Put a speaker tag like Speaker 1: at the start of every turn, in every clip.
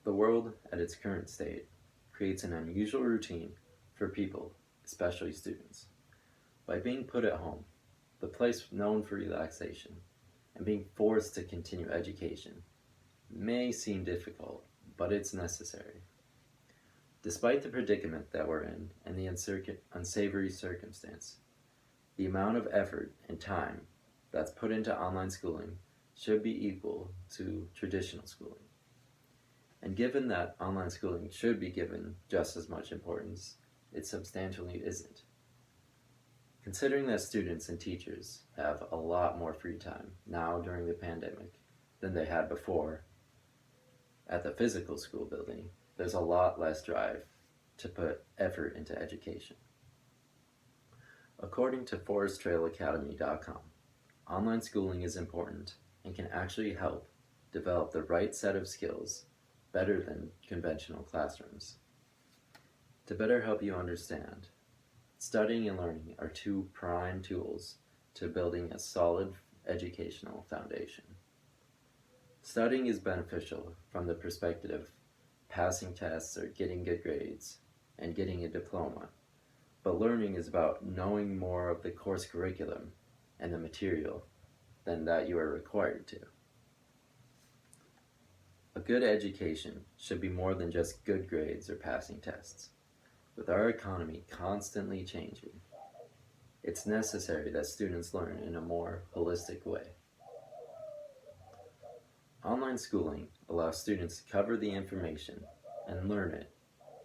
Speaker 1: The world, at its current state, creates an unusual routine for people, especially students. By being put at home, the place known for relaxation, and being forced to continue education, may seem difficult, but it's necessary. Despite the predicament that we're in and the unsavory circumstance, the amount of effort and time that's put into online schooling should be equal to traditional schooling. And given that online schooling should be given just as much importance, it substantially isn't. Considering that students and teachers have a lot more free time now during the pandemic than they had before at the physical school building, there's a lot less drive to put effort into education. According to foresttrailacademy.com, online schooling is important and can actually help develop the right set of skills better than conventional classrooms. To better help you understand, studying and learning are two prime tools to building a solid educational foundation. Studying is beneficial from the perspective of passing tests or getting good grades and getting a diploma, but learning is about knowing more of the course curriculum and the material than that you are required to. A good education should be more than just good grades or passing tests. With our economy constantly changing, it's necessary that students learn in a more holistic way. Online schooling allows students to cover the information and learn it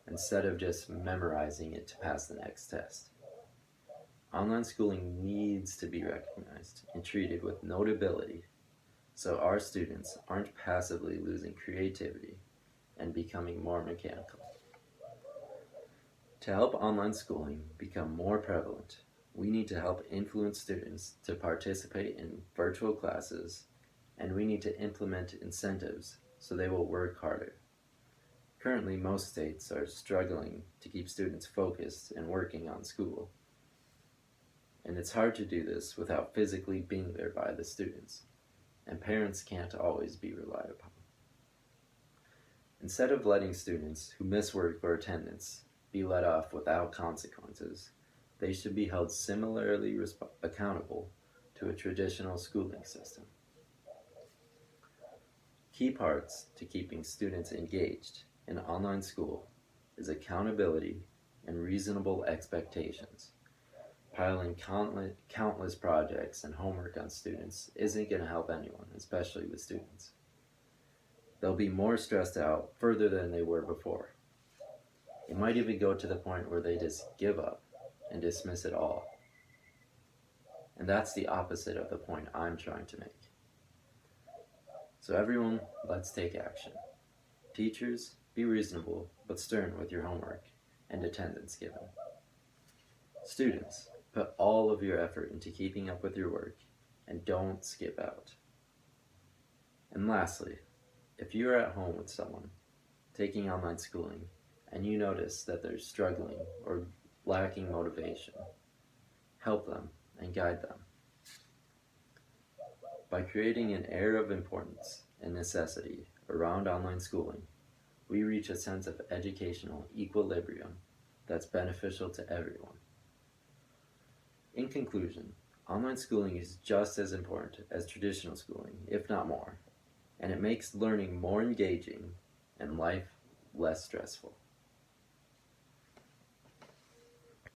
Speaker 1: instead of just memorizing it to pass the next test. Online schooling needs to be recognized and treated with notability so our students aren't passively losing creativity and becoming more mechanical. To help online schooling become more prevalent, we need to help influence students to participate in virtual classes, and we need to implement incentives so they will work harder. Currently, most states are struggling to keep students focused and working on school, and it's hard to do this without physically being there by the students, and parents can't always be relied upon. Instead of letting students who miss work or attendance be let off without consequences, they should be held similarly accountable to a traditional schooling system. Key parts to keeping students engaged in online school is accountability and reasonable expectations. Piling countless projects and homework on students isn't going to help anyone, especially with students. They'll be more stressed out further than they were before. It might even go to the point where they just give up and dismiss it all. And that's the opposite of the point I'm trying to make. So everyone, let's take action. Teachers, be reasonable but stern with your homework and attendance given. Students, put all of your effort into keeping up with your work and don't skip out. And lastly, if you are at home with someone taking online schooling and you notice that they're struggling or lacking motivation, help them and guide them. By creating an air of importance and necessity around online schooling, we reach a sense of educational equilibrium that's beneficial to everyone. In conclusion, online schooling is just as important as traditional schooling, if not more, and it makes learning more engaging and life less stressful.